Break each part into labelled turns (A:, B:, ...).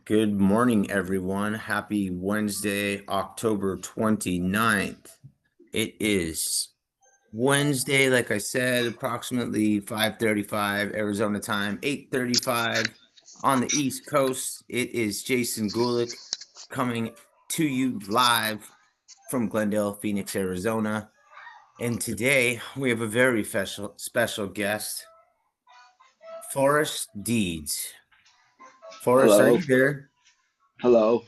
A: Good morning, everyone. Happy Wednesday, October 29th. It is Wednesday, like I said, approximately 5:35 Arizona time, 8:35 on the East Coast. It is Jason Gulick coming to you live from Glendale, Phoenix, Arizona. And today we have a very special guest, Forrest Deeds. Forrest, are
B: Hello,
A: you there?
B: hello.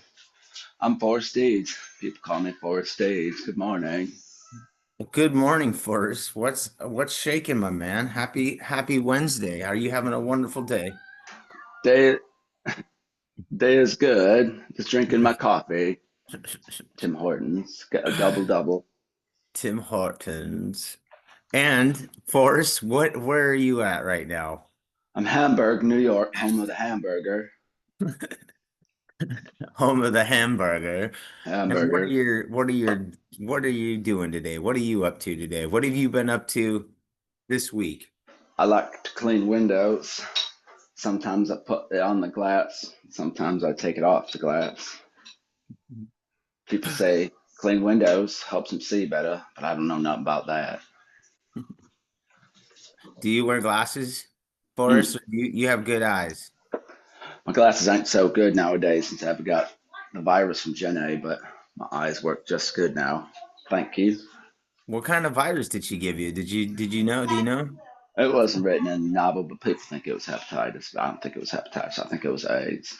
B: I'm Forrest Deed. People call me Forrest Deed. Good morning.
A: Good morning, Forrest. What's shaking, my man? Happy Wednesday. Are you having a wonderful day?
B: Day day is good. Just drinking my coffee. Tim Hortons. Got a double double.
A: Tim Hortons. And Forrest, where are you at right now?
B: I'm Hamburg, New York, home of the hamburger.
A: Home of the hamburger. And
B: Hamburger.
A: what are you doing today? What are you up to today? What have you been up to this week?
B: I like to clean windows. Sometimes I put it on the glass. Sometimes I take it off the glass. People say clean windows helps them see better, but I don't know nothing about that.
A: Do you wear glasses, Forrest?
B: Hmm.
A: Or you have good eyes.
B: My glasses ain't so good nowadays since I've got the virus from Gen A, but my eyes work just good now. Thank you.
A: What kind of virus did she give you? Did you know? Do you know?
B: It wasn't written in the novel, but people think it was hepatitis. I don't think it was hepatitis. I think it was AIDS.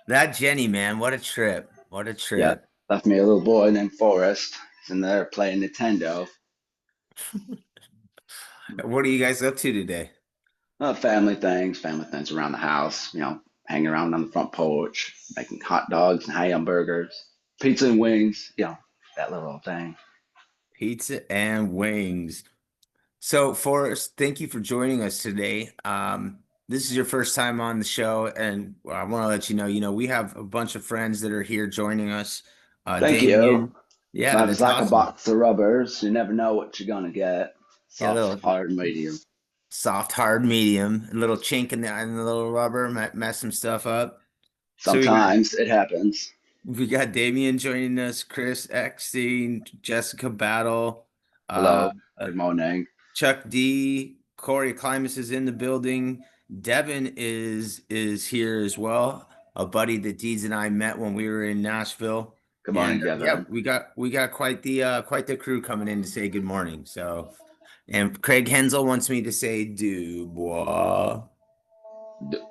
A: That Jenny, man, what a trip. What a
B: Yeah,
A: trip.
B: left me a little boy named Forrest. He's in there playing Nintendo.
A: What are you guys up to today?
B: Family things around the house. Hanging around on the front porch, making hot dogs and hamburgers, pizza and wings. That little thing.
A: Pizza and wings. So, Forrest, thank you for joining us today. This is your first time on the show, and I want to let you know, we have a bunch of friends that are here joining us.
B: Thank you.
A: Damien. Yeah,
B: Life's
A: that's
B: like a
A: awesome.
B: box of rubbers. You never know what you're gonna get.
A: Yeah, a
B: Soft,
A: little
B: hard, medium.
A: soft, hard, medium, a little chink in the little rubber, mess some stuff up. So
B: Sometimes it happens.
A: we got Damien joining us, Chris Eckstein, Jessica Battle, uh,
B: Hello.
A: uh,
B: Good morning.
A: Chuck D, Corey Climus is in the building. Devin is here as well, a buddy that Deeds and I met when we were in Nashville.
B: Good
A: And
B: morning,
A: yeah,
B: Devin.
A: we got quite the crew coming in to say good morning. So, and Craig Hensel wants me to say Dubois.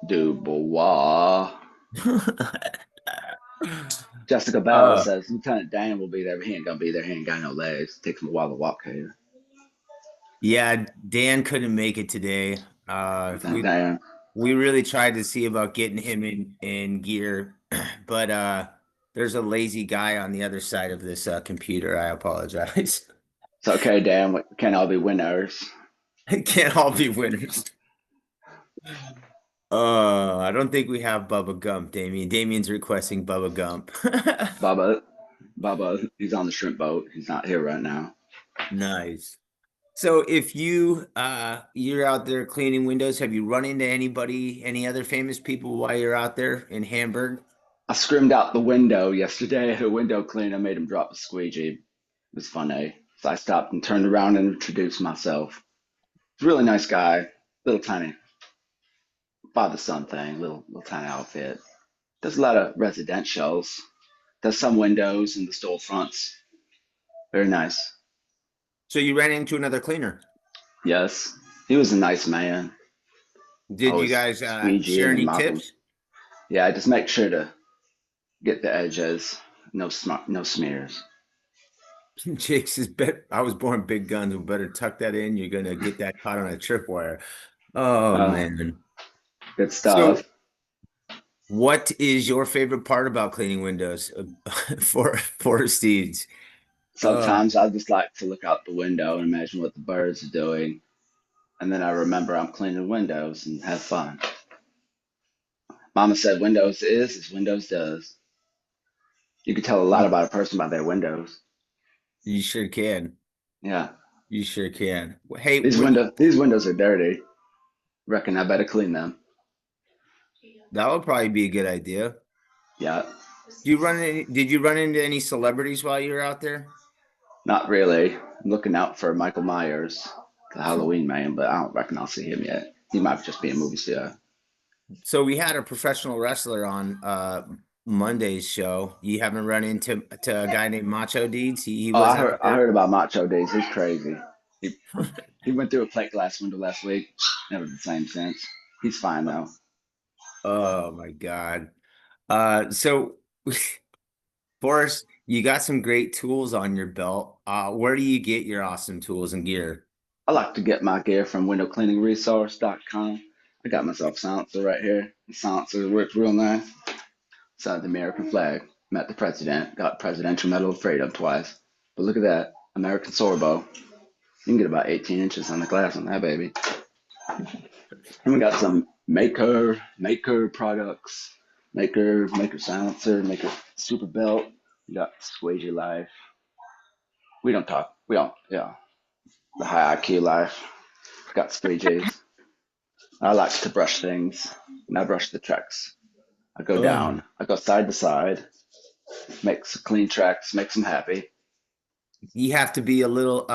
B: Dubois. Jessica Battle
A: Uh,
B: says Lieutenant Dan will be there, but he ain't gonna be there. He ain't got no legs. It takes him a while to walk here.
A: yeah, Dan couldn't make it today.
B: Lieutenant Dan.
A: We really tried to see about getting him in gear, but there's a lazy guy on the other side of this computer. I apologize.
B: It's okay, Dan. We can't all be winners.
A: It can't all be winners. I don't think we have Bubba Gump, Damien. Damien's requesting Bubba Gump.
B: Bubba, Bubba, he's on the shrimp boat. He's not here right now.
A: Nice. So if you're out there cleaning windows, have you run into anybody, any other famous people while you're out there in Hamburg?
B: I screamed out the window yesterday at a window cleaner, made him drop a squeegee. It was funny. So I stopped and turned around and introduced myself. He's a really nice guy. Little tiny father son thing, little tiny outfit. Does a lot of residentials. Does some windows and the storefronts. Very nice.
A: So you ran into another cleaner.
B: Yes, he was a nice man.
A: Did you
B: Always
A: guys share
B: squeegeeing and
A: any
B: mopping.
A: tips?
B: Yeah, just make sure to get the edges. No smears.
A: Jake says, "Bet I was born big guns. We better tuck that in. You're gonna get that caught on a tripwire." Oh
B: Uh,
A: man.
B: Good
A: So,
B: stuff.
A: what is your favorite part about cleaning windows for Steeds? Uh,
B: Sometimes I just like to look out the window and imagine what the birds are doing, and then I remember I'm cleaning windows and have fun. Mama said Windows is as Windows does. You can tell a lot about a person by their windows.
A: you sure can.
B: Yeah,
A: You sure can. Hey,
B: these windows are dirty. Reckon I better clean them.
A: That would probably be a good idea.
B: Yeah,
A: Did you run into any celebrities while you were out there?
B: not really. I'm looking out for Michael Myers, the Halloween man, but I don't reckon I'll see him yet. He might just be a movie star.
A: So we had a professional wrestler on Monday's show. You haven't run into a guy named Macho Deeds? He
B: Oh,
A: wasn't out
B: I
A: there.
B: heard about Macho Days. He's crazy. He he went through a plate glass window last week. Never the same since. He's fine though.
A: Oh my God. So Forrest, you got some great tools on your belt. Where do you get your awesome tools and gear?
B: I like to get my gear from windowcleaningresource.com. I got myself a silencer right here. The silencer works real nice. Signed the American flag. Met the president. Got Presidential Medal of Freedom twice. But look at that. American Sorbo. You can get about 18 inches on the glass on that baby. And we got some Maker products. Maker silencer, Maker super belt. We got Squeegee Life. We don't, yeah. The high IQ life. Got Squeegees. I like to brush things, and I brush the tracks. I go
A: Oh,
B: down, I go side to side, make some clean tracks, makes them happy.
A: you have to be a little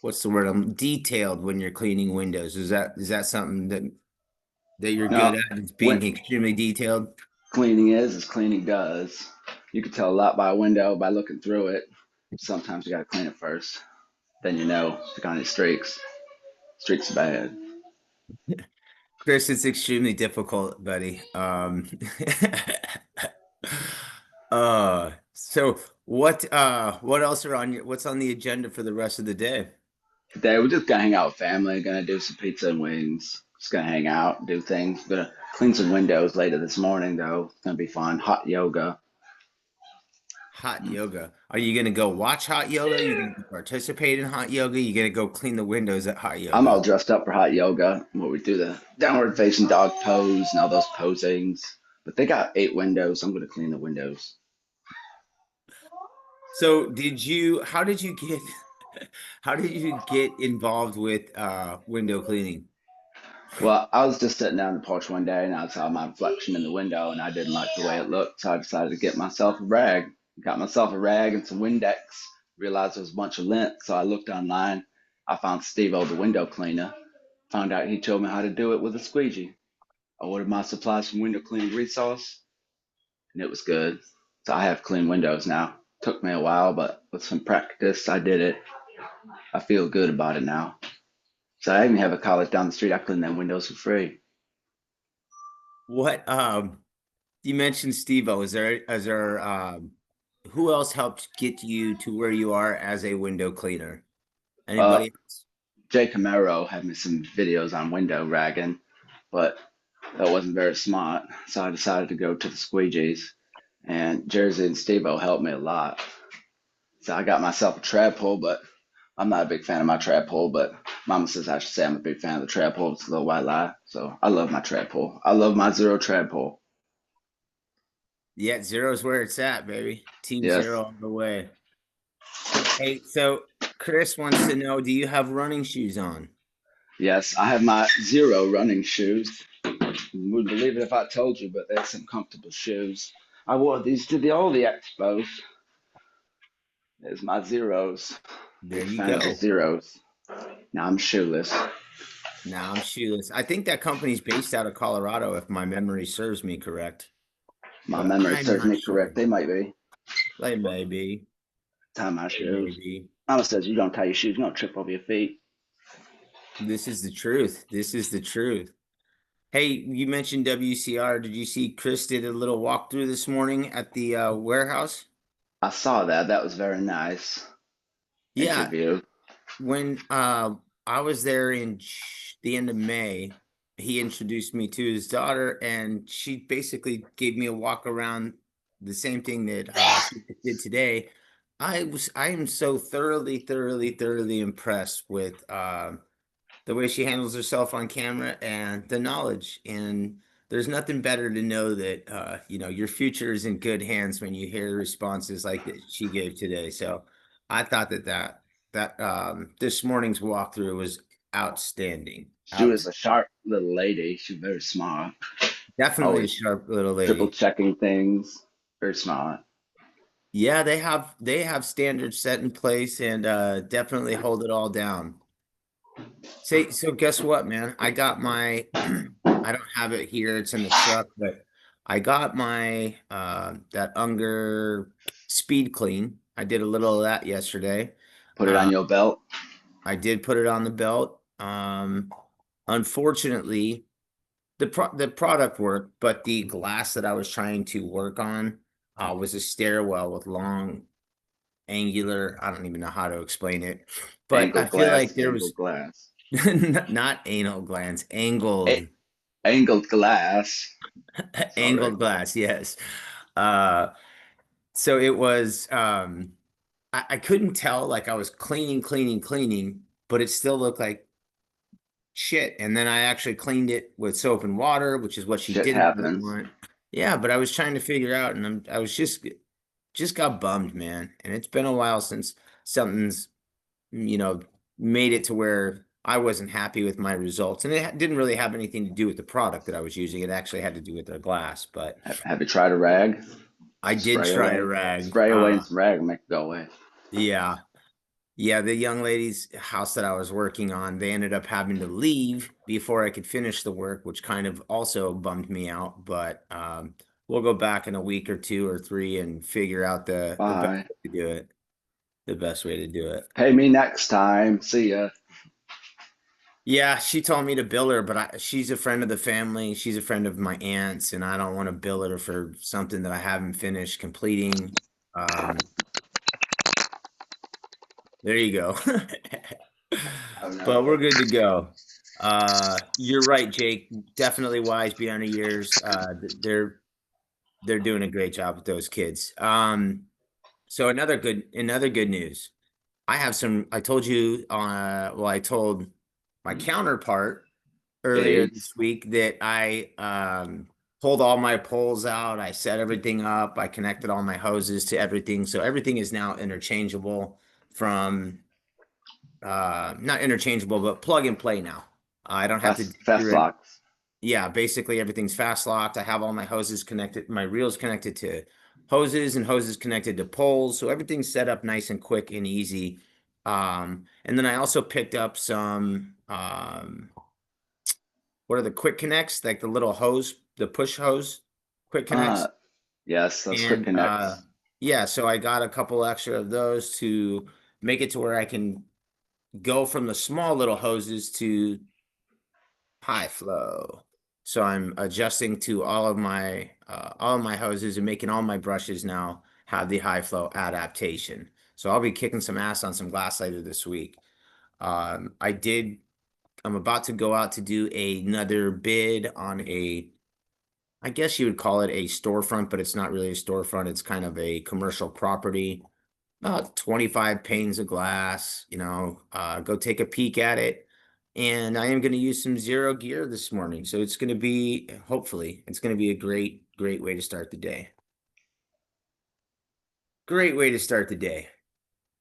A: what's the word? Detailed when you're cleaning windows. Is that something that you're good
B: Now,
A: at? Is
B: when
A: being extremely detailed?
B: cleaning is cleaning does. You can tell a lot by a window by looking through it. Sometimes you gotta clean it first. Then you know if you got any streaks. Streaks are bad.
A: Chris, it's extremely difficult, buddy. So what else are on what's on the agenda for the rest of the day?
B: Today we're just gonna hang out with family, gonna do some pizza and wings. Just gonna hang out, do things. Gonna clean some windows later this morning though. It's gonna be fun. Hot yoga.
A: Hot yoga. Are you gonna go watch hot yoga? Are you gonna participate in hot yoga? You gonna go clean the windows at hot
B: I'm all
A: yoga?
B: dressed up for hot yoga where we do the downward facing dog pose and all those posings. But they got 8 windows. So I'm gonna clean the windows.
A: So how did you get how did you get involved with window cleaning?
B: Well, I was just sitting down on the porch one day and I saw my reflection in the window and I didn't like the way it looked, so I decided to get myself a rag. Got myself a rag and some Windex. Realized there was a bunch of lint, so I looked online. I found Steve-O, the window cleaner. Found out he told me how to do it with a squeegee. I ordered my supplies from Window Cleaning Resource, and it was good. So I have clean windows now. Took me a while, but with some practice, I did it. I feel good about it now. So I even have a college down the street. I clean them windows for free.
A: What you mentioned Steve-O. Is there who else helped get you to where you are as a window cleaner?
B: Uh,
A: Anybody else?
B: Jay Camaro had me some videos on window ragging, but that wasn't very smart. So I decided to go to the squeegees, and Jersey and Steve-O helped me a lot. So I got myself a trad pull, but I'm not a big fan of my trad pull, but Mama says I should say I'm a big fan of the trad pull. It's a little white lie. So I love my trad pull. I love my zero trad pull.
A: Yeah, zero's where it's at, baby. Team
B: Yes.
A: zero all the way. Hey, so Chris wants to know, do you have running shoes on?
B: Yes, I have my zero running shoes. You wouldn't believe it if I told you, but they're some comfortable shoes. I wore these to all the expos. There's my zeros.
A: There
B: Big
A: you
B: fan of the
A: go.
B: zeros. Now I'm shoeless.
A: Now I'm shoeless. I think that company's based out of Colorado, if my memory serves me correct,
B: My
A: but
B: memory
A: I'm
B: serves
A: not
B: me correct.
A: sure.
B: They might be.
A: They may be.
B: Tie my
A: They may
B: shoes.
A: be.
B: Mama says you don't tie your shoes, you don't trip over your feet.
A: This is the truth. This is the truth. Hey, you mentioned WCR. Did you see Chris did a little walkthrough this morning at the warehouse?
B: I saw that. That was very nice.
A: Yeah,
B: Interview.
A: when I was there in the end of May, he introduced me to his daughter, and she basically gave me a walk around the same thing that she did today. I am so thoroughly impressed with the way she handles herself on camera and the knowledge. And there's nothing better to know that your future is in good hands when you hear responses like that she gave today. So I thought that this morning's walkthrough was outstanding.
B: She
A: Out
B: was a sharp little lady. She was very smart.
A: Definitely a
B: Always
A: sharp little
B: triple
A: lady.
B: checking things. Very smart.
A: Yeah, they have standards set in place and definitely hold it all down. Say, so guess what, man? I got my I don't have it here, it's in the truck, but I got my that Unger speed clean. I did a little of that yesterday.
B: Put it on
A: Uh
B: your belt.
A: I did put it on the belt. Unfortunately, the product worked, but the glass that I was trying to work on was a stairwell with long angular. I don't even know how to explain it, but I
B: Angled
A: feel like
B: glass.
A: there
B: Angled
A: was
B: glass.
A: not anal glands,
B: A-
A: angled
B: angled glass. Sorry.
A: angled glass. Yes. Uh, so it was. I couldn't tell. Like I was cleaning, but it still looked like shit. And then I actually cleaned it with soap and water, which is what she
B: Shit
A: didn't really
B: happens.
A: want. Yeah, but I was trying to figure out, and I was just got bummed, man. And it's been a while since something's you know made it to where I wasn't happy with my results, and it didn't really have anything to do with the product that I was using. It actually had to do with the glass. But
B: Have you tried a rag?
A: I did
B: Spray
A: try a
B: away.
A: rag.
B: Spray away in some rag and make it go away.
A: Yeah. Yeah, the young lady's house that I was working on, they ended up having to leave before I could finish the work, which kind of also bummed me out. But we'll go back in a week or two or three and figure out the best
B: Bye.
A: way to do it. The best way to do it.
B: Pay me next time. See ya.
A: Yeah, she told me to bill her, but she's a friend of the family. She's a friend of my aunt's, and I don't want to bill her for something that I haven't finished completing. Um, there you go.
B: Oh no.
A: But we're good to go. You're right, Jake. Definitely wise beyond your years. They're doing a great job with those kids. So another good news. I told you well, I told my counterpart earlier
B: Gage.
A: this week that I pulled all my poles out, I set everything up, I connected all my hoses to everything. So everything is now interchangeable from not interchangeable, but plug and play now. I don't have to dig
B: Fast
A: through it.
B: locks.
A: Yeah, basically everything's fast locked. I have all my hoses connected, my reels connected to hoses and hoses connected to poles. So everything's set up nice and quick and easy. And then I also picked up some what are the quick connects, like the little hose, the push hose, quick
B: Uh
A: connects.
B: yes, those quick
A: And
B: connects.
A: yeah, so I got a couple extra of those to make it to where I can go from the small little hoses to high flow. So I'm adjusting to all of my hoses and making all my brushes now have the high flow adaptation. So I'll be kicking some ass on some glass later this week. I'm about to go out to do another bid on I guess you would call it a storefront, but it's not really a storefront. It's kind of a commercial property. About 25 panes of glass, go take a peek at it. And I am going to use some zero gear this morning. So it's going to be, hopefully, it's going to be a great, great way to start the day. Great way to start the day.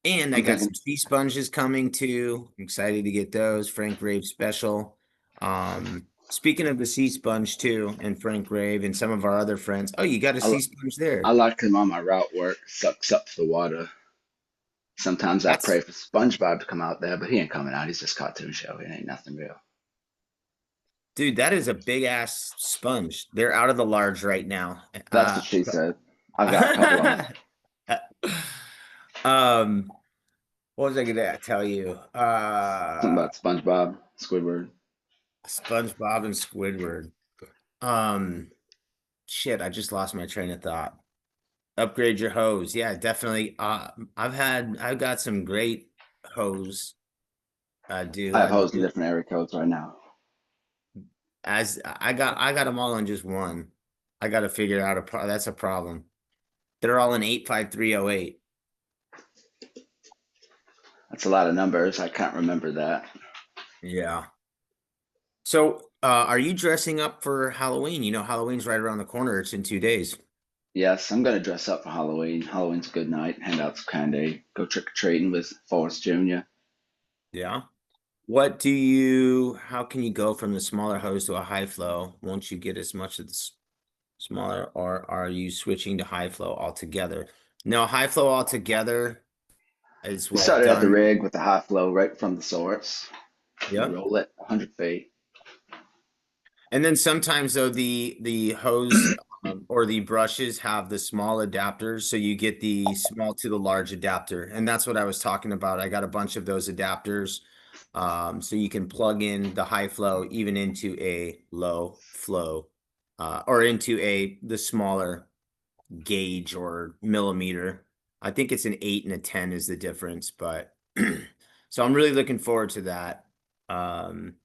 A: And I
B: I'm
A: got
B: thinking
A: some sea sponges coming too. I'm excited to get those. Frank Rave special. Speaking of the sea sponge too, and Frank Rave and some of our other friends. Oh, you got a
B: I,
A: sea
B: li-
A: sponge
B: I
A: there.
B: like him on my route work. Sucks up the water. Sometimes I pray
A: That's
B: for SpongeBob to come out there, but he ain't coming out. He's just cartoon show. It ain't nothing real.
A: Dude, that is a big ass sponge. They're out of the large right now.
B: That's what she said. I've got a couple of them.
A: um, what was I gonna tell you?
B: Something about SpongeBob, Squidward.
A: SpongeBob and Squidward. Um, shit, I just lost my train of thought. Upgrade your hose. Yeah, definitely. I've got some great hose. I do.
B: I have hosed in different area codes right now.
A: As I got them all on just one. I got to figure out that's a problem. They're all in 85308.
B: That's a lot of numbers. I can't remember that.
A: Yeah. So, are you dressing up for Halloween? Halloween's right around the corner. It's in 2 days.
B: Yes, I'm gonna dress up for Halloween. Halloween's a good night. Hand out some candy. Go trick or treating with Forrest Jr.
A: Yeah. how can you go from the smaller hose to a high flow? Won't you get as much of the smaller, or are you switching to high flow altogether? No, high flow altogether is
B: We
A: what I've
B: started at the
A: done.
B: rig with the high flow right from the source. We
A: Yep.
B: roll it 100 feet.
A: And then sometimes though the hose or the brushes have the small adapters, so you get the small to the large adapter, and that's what I was talking about. I got a bunch of those adapters, so you can plug in the high flow even into a low flow, or into the smaller gauge or millimeter. I think it's an 8 and a 10 is the difference, but so I'm really looking forward to that. Um,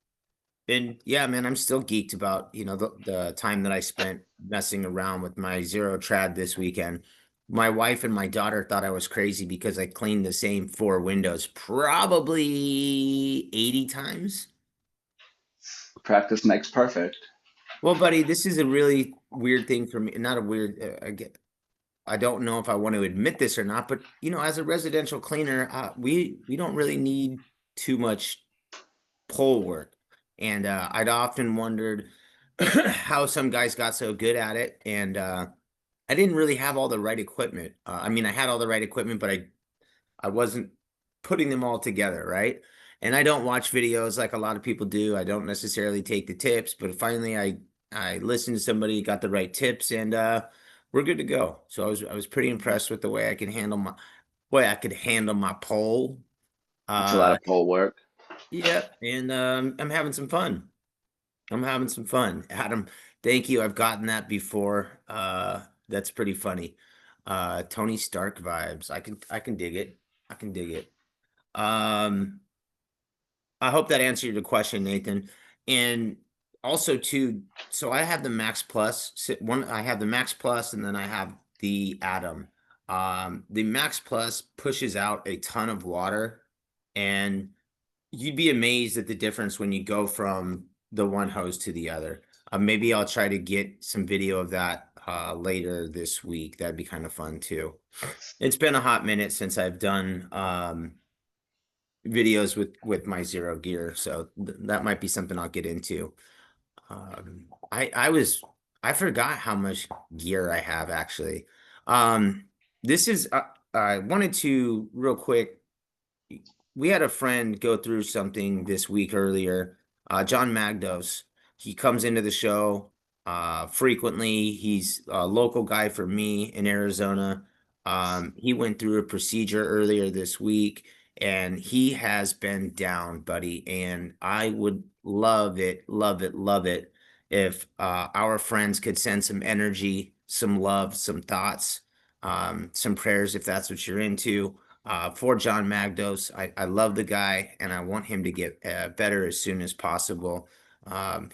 A: and yeah, man, I'm still geeked about, the time that I spent messing around with my zero trad this weekend. My wife and my daughter thought I was crazy because I cleaned the same four windows probably 80 times.
B: Practice makes perfect.
A: Well, buddy, this is a really weird thing for me. Not a weird, I don't know if I want to admit this or not, but as a residential cleaner, we don't really need too much pole work. And I'd often wondered how some guys got so good at it. And I didn't really have all the right equipment. I mean, I had all the right equipment, but I wasn't putting them all together, right? And I don't watch videos like a lot of people do. I don't necessarily take the tips, but finally I listened to somebody, got the right tips, and we're good to go. So I was pretty impressed with the way I could handle my pole.
B: It's a lot
A: Uh
B: of pole work.
A: yeah, and I'm having some fun. I'm having some fun. Adam, thank you. I've gotten that before. That's pretty funny. Tony Stark vibes. I can dig it. I can dig it. Um, I hope that answered your question, Nathan. And also too, so I have the Max Plus. I have the Max Plus, and then I have the Atom. The Max Plus pushes out a ton of water, and you'd be amazed at the difference when you go from the one hose to the other. Maybe I'll try to get some video of that later this week. That'd be kind of fun too. It's been a hot minute since I've done videos with my zero gear, so that might be something I'll get into. I forgot how much gear I have actually. Um, this is I wanted to real quick. We had a friend go through something this week earlier. John Magdos. He comes into the show frequently. He's a local guy for me in Arizona. He went through a procedure earlier this week, and he has been down, buddy. And I would love it, love it, love it if our friends could send some energy, some love, some thoughts, some prayers if that's what you're into, for John Magdos. I love the guy, and I want him to get better as soon as possible.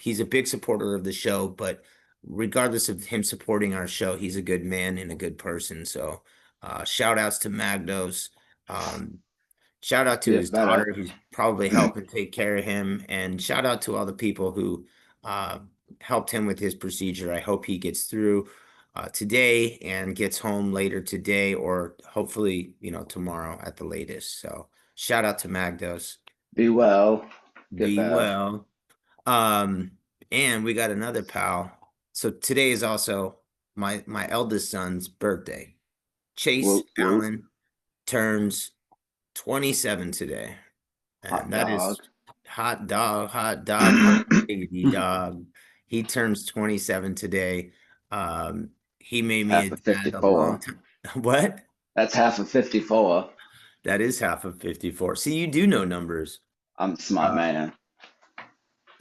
A: He's a big supporter of the show, but regardless of him supporting our show, he's a good man and a good person. So, shout outs to Magdos. Um, Shout out to
B: Get
A: his
B: better.
A: daughter, who's probably helping take care of him, and shout out to all the people who uh, helped him with his procedure. I hope he gets through today and gets home later today, or hopefully, tomorrow at the latest. So, shout out to Magdos.
B: Be well. Get
A: Be
B: better.
A: well. Um, and we got another pal. So today is also my eldest son's birthday. Chase
B: Whoop whoop.
A: Allen turns 27 today.
B: Hot
A: And that is
B: dog.
A: hot dog, hot baby dog. He turns 27 today. Um, he made me
B: Half
A: a
B: of
A: dad a long
B: 54.
A: time. What?
B: That's half of 54.
A: That is half of 54. See, you do know numbers.
B: I'm a smart
A: Uh,
B: man.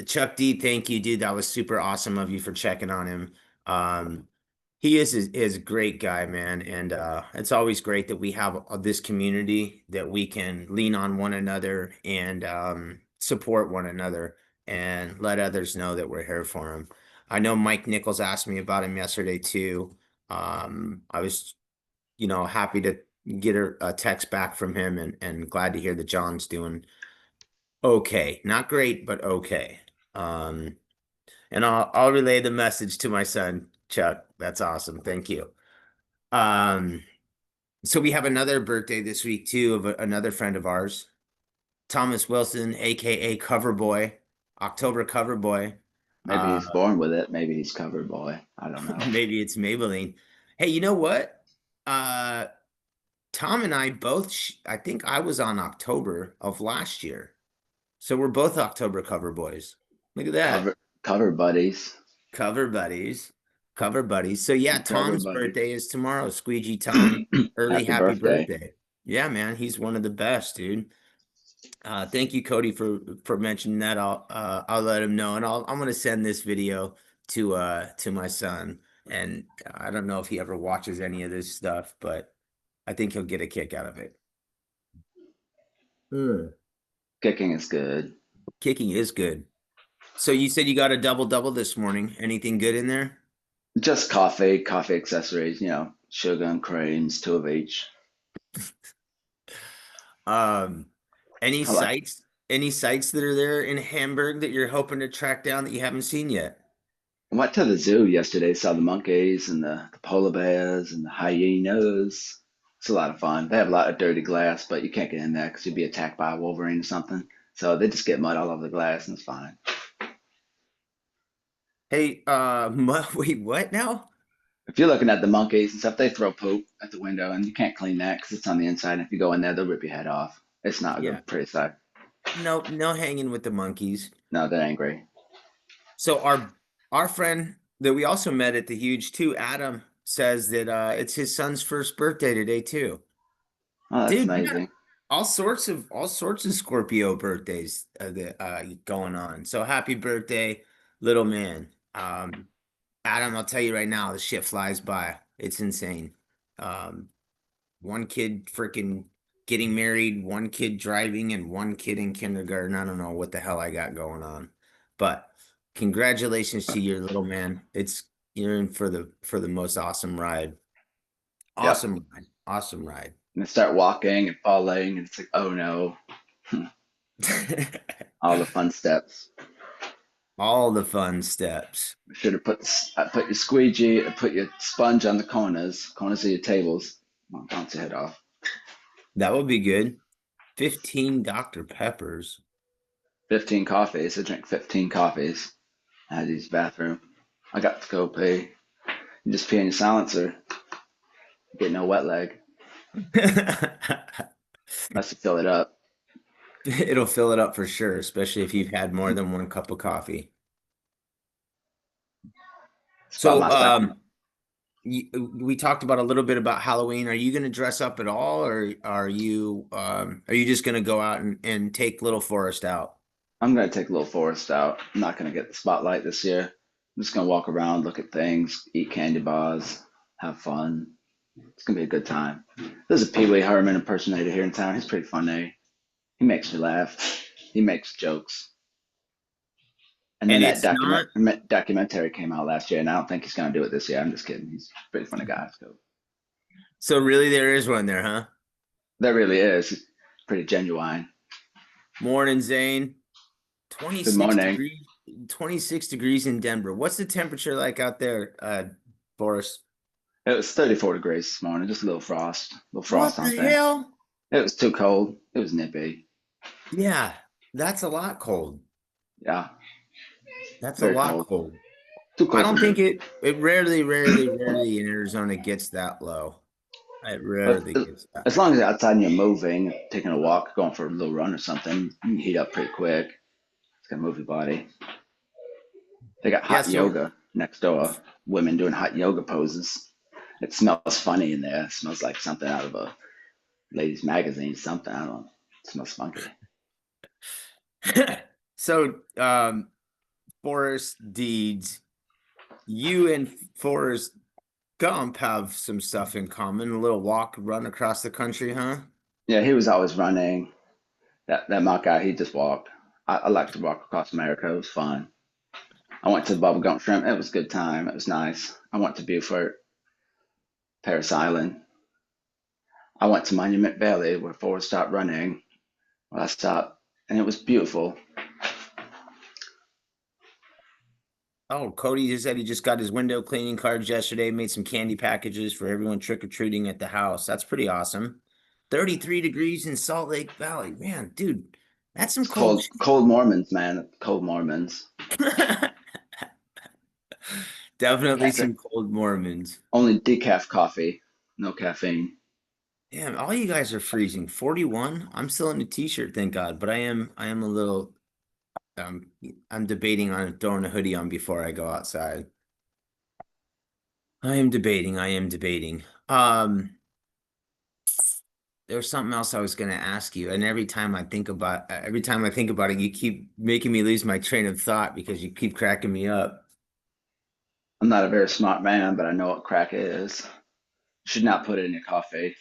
A: Chuck D, thank you, dude. That was super awesome of you for checking on him. Um, he is a great guy, man, and it's always great that we have this community that we can lean on one another and support one another and let others know that we're here for them. I know Mike Nichols asked me about him yesterday too. I was, happy to get a text back from him and glad to hear that John's doing okay, not great, but okay. Um, and I'll relay the message to my son, Chuck. That's awesome. Thank you. Um, so we have another birthday this week too of another friend of ours. Thomas Wilson, aka Cover Boy, October Cover Boy.
B: Maybe
A: Uh,
B: he's born with it. Maybe he's covered boy. I don't know.
A: maybe it's Maybelline. Hey, you know what? Uh, Tom and I both, I think I was on October of last year. So we're both October Cover Boys. Look at
B: Cover
A: that.
B: cover buddies.
A: Cover buddies. Cover buddies. So yeah,
B: Cover
A: Tom's
B: buddies.
A: birthday is tomorrow. Squeegee Tom, early
B: Happy
A: happy
B: birthday.
A: birthday. Yeah, man, he's one of the best, dude. Thank you, Cody, for mentioning that. I'll let him know, and I'm gonna send this video to my son. And I don't know if he ever watches any of this stuff, but I think he'll get a kick out of it. Mm.
B: Kicking is good.
A: Kicking is good. So you said you got a double double this morning. Anything good in there?
B: Just coffee, coffee accessories, sugar and creams, two of each.
A: Um, any
B: I like
A: sites, any sites that are there in Hamburg that you're hoping to track down that you haven't seen yet?
B: I went to the zoo yesterday, saw the monkeys and the polar bears and the hyenas. It's a lot of fun. They have a lot of dirty glass, but you can't get in there because you'd be attacked by a wolverine or something. So they just get mud all over the glass and it's fine.
A: Hey, wait, what now?
B: If you're looking at the monkeys and stuff, they throw poop at the window and you can't clean that because it's on the inside. And if you go in there, they'll rip your head off. It's not a
A: Yeah,
B: good, pretty sight.
A: no, no hanging with the monkeys.
B: No, they're angry.
A: So our friend that we also met at the Huge too, Adam, says that it's his son's first birthday today too.
B: Oh, that's
A: Dude, we got
B: amazing.
A: all sorts of Scorpio birthdays that going on. So happy birthday, little man. Adam, I'll tell you right now, the shit flies by. It's insane. Um, one kid freaking getting married, one kid driving, and one kid in kindergarten. I don't know what the hell I got going on. But congratulations to your little man. You're in for the most awesome ride.
B: Yep.
A: Awesome ride. Awesome ride.
B: And they start walking and falling, and it's like, oh no, all the fun steps.
A: All the fun steps.
B: Should have put your squeegee, put your sponge on the corners of your tables. Well, bounce your head off.
A: That would be good. 15 Dr. Peppers.
B: 15 coffees. I drank 15 coffees. I had to use the bathroom. I got to go pee. You just pee in your silencer. Get no wet leg. Unless you fill it up.
A: It'll fill it up for sure, especially if you've had more than one cup of coffee.
B: Spot
A: So,
B: my second.
A: we talked about a little bit about Halloween. Are you going to dress up at all, or are you just going to go out and take little Forrest out?
B: I'm gonna take Little Forest out. I'm not gonna get the spotlight this year. I'm just gonna walk around, look at things, eat candy bars, have fun. It's gonna be a good time. There's a Pee Wee Herman impersonator here in town. He's pretty funny. He makes me laugh. He makes jokes. And then
A: And
B: that
A: it's not.
B: documentary came out last year, and I don't think he's gonna do it this year. I'm just kidding. He's a pretty funny guy. So
A: So really, there is one there, huh?
B: there really is. He's pretty genuine.
A: Morning, Zane.
B: Good
A: 26
B: morning.
A: degrees, 26 degrees in Denver. What's the temperature like out there, Boris?
B: It was 34 degrees this morning, just a little frost
A: What
B: on
A: the
B: things.
A: hell?
B: It was too cold. It was nippy.
A: Yeah, that's a lot cold.
B: Yeah,
A: That's a
B: very
A: lot
B: cold.
A: cold.
B: Too
A: I
B: cold for
A: don't
B: me.
A: think it rarely in Arizona gets that low. It
B: But
A: rarely gets that
B: as long as you're outside and you're moving, taking a walk, going for a little run or something, you can heat up pretty quick. It's gonna move your body. They got
A: Yeah,
B: hot
A: so
B: yoga next door. Women doing hot yoga poses. It smells funny in there. It smells like something out of a ladies' magazine, something. I don't know. It smells funky.
A: so Forrest Deeds, you and Forrest Gump have some stuff in common. A little walk, run across the country, huh?
B: Yeah, he was always running. That mock guy, he just walked. I like to walk across America. It was fun. I went to the Bubble Gump Shrimp. It was a good time. It was nice. I went to Beaufort, Paris Island. I went to Monument Valley where Forrest stopped running. Well, I stopped, and it was beautiful.
A: Oh, Cody just said he just got his window cleaning cards yesterday, made some candy packages for everyone trick-or-treating at the house. That's pretty awesome. 33 degrees in Salt Lake Valley. Man, dude, That's some
B: It's
A: cold
B: cold Mormons, man. Cold Mormons.
A: shit. Definitely
B: Cafe
A: some cold Mormons.
B: only decaf coffee, no caffeine.
A: Damn, all you guys are freezing. 41? I'm still in a t-shirt, thank God, but I am a little um I'm debating on throwing a hoodie on before I go outside. I am debating. There was something else I was gonna ask you, and every time I think about it, you keep making me lose my train of thought because you keep cracking me up.
B: I'm not a very smart man, but I know what crack is. Should not put it in your coffee.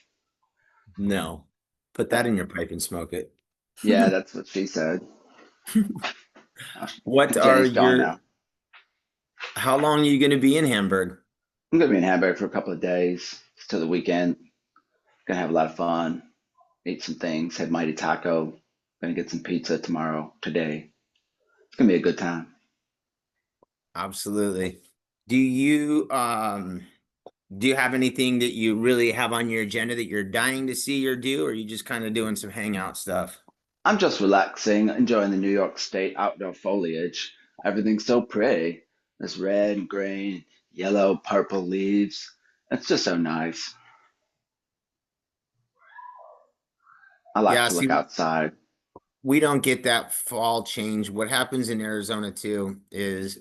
A: No. Put that
B: That,
A: in your pipe and smoke it.
B: yeah, that's what she said. I
A: What
B: think
A: are
B: Jenny's gone
A: your
B: now.
A: How long are you gonna be in Hamburg?
B: I'm gonna be in Hamburg for a couple of days to the weekend. Gonna have a lot of fun. Eat some things. Have Mighty Taco. Gonna get some pizza tomorrow. Today. It's gonna be a good time.
A: Absolutely. Do you do you have anything that you really have on your agenda that you're dying to see or do, or are you just kind of doing some hangout stuff?
B: I'm just relaxing, enjoying the New York State outdoor foliage. Everything's so pretty. There's red and green, yellow, purple leaves. It's just so nice. I like
A: Yeah,
B: to look
A: see,
B: outside.
A: we don't get that fall change. What happens in Arizona too is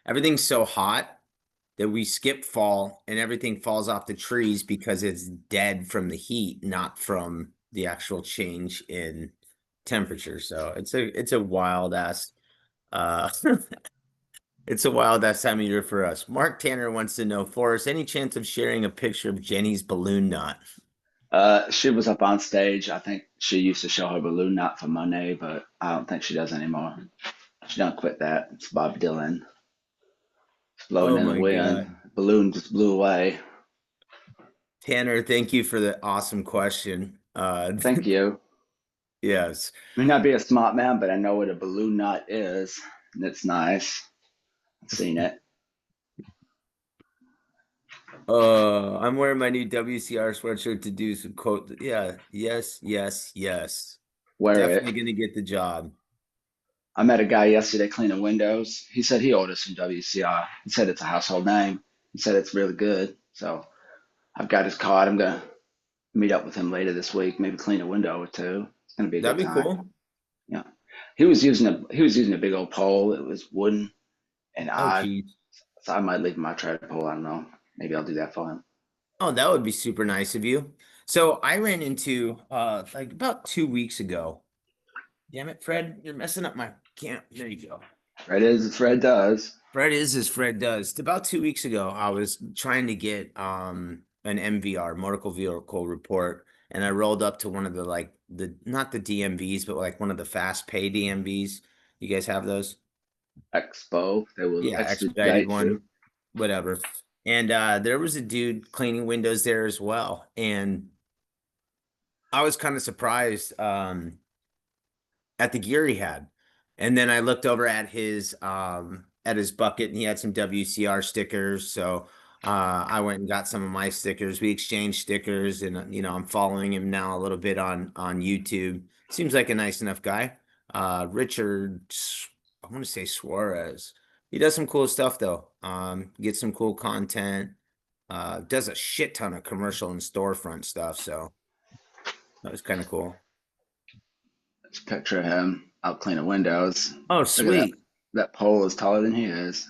A: everything's so hot that we skip fall and everything falls off the trees because it's dead from the heat, not from the actual change in temperature. So it's a wild ass uh it's a wild ass time of year for us. Mark Tanner wants to know, Forrest, any chance of sharing a picture of Jenny's balloon knot?
B: She was up on stage. I think she used to show her balloon knot for Monet, but I don't think she does anymore. She don't quit that. It's Bob Dylan. It's blowing
A: Oh
B: in the
A: my
B: wind.
A: God.
B: Balloon just blew away.
A: Tanner, thank you for the awesome question.
B: Thank you.
A: Yes.
B: May not be a smart man, but I know what a balloon knot is, and it's nice. I've seen it.
A: I'm wearing my new WCR sweatshirt to do some quote. Yeah, yes, yes, yes.
B: Wear
A: Definitely
B: it.
A: gonna get the job.
B: I met a guy yesterday cleaning windows. He said he ordered some WCR. He said it's a household name. He said it's really good. So I've got his card. I'm gonna meet up with him later this week. Maybe clean a window or two. It's gonna be a
A: That'd
B: good
A: be
B: time.
A: cool.
B: Yeah. He was using a big old pole. It was wooden and
A: Oh,
B: odd.
A: geez.
B: So I might leave my trade pole. I don't know. Maybe I'll do that for him.
A: Oh, that would be super nice of you. So I ran into like about 2 weeks ago. Damn it, Fred, you're messing up my camp. There you go.
B: Fred is as Fred does.
A: Fred is as Fred does. About 2 weeks ago, I was trying to get an MVR, motor vehicle report, and I rolled up to one of the like the not the DMVs, but like one of the fast pay DMVs. You guys have those?
B: Expo. They will
A: Yeah, expedited
B: expedite you.
A: one, whatever. And there was a dude cleaning windows there as well. And I was kind of surprised. At the gear he had. And then I looked over at his bucket and he had some WCR stickers. So I went and got some of my stickers. We exchanged stickers and I'm following him now a little bit on YouTube. Seems like a nice enough guy. Richard, I want to say Suarez. He does some cool stuff though. Gets some cool content. Does a shit ton of commercial and storefront stuff. So that was kind of cool.
B: Just picture him out cleaning windows.
A: Oh,
B: Look at that.
A: sweet.
B: That pole is taller than he is.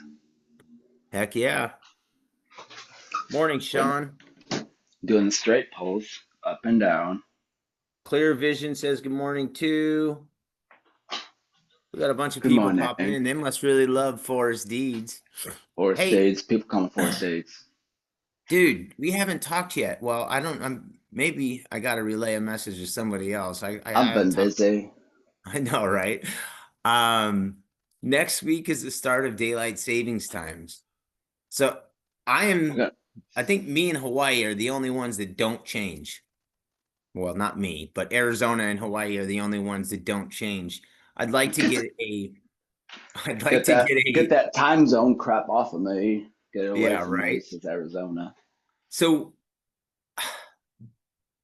A: Heck yeah. Morning,
B: Doing,
A: Sean.
B: doing the straight poles up and down.
A: Clear Vision says good morning too. We got a bunch of
B: Good
A: people
B: morning.
A: popping in. They must really love Forest Deeds.
B: Forest
A: Hey,
B: Deeds. People call them Forest Deeds.
A: dude, we haven't talked yet. Well, I don't. I'm maybe I got to relay a message to somebody else. I
B: I've
A: haven't
B: been
A: talked.
B: busy.
A: I know, right? Um, Next week is the start of daylight savings times. So I
B: We're
A: am.
B: gonna
A: I think me and Hawaii are the only ones that don't change. Well, not me, but Arizona and Hawaii are the only ones that don't change. I'd like to get a, I'd like
B: get
A: to
B: that
A: get
B: get
A: a,
B: that time zone crap off of me. Get it away
A: yeah,
B: from me,
A: right.
B: says Arizona.
A: So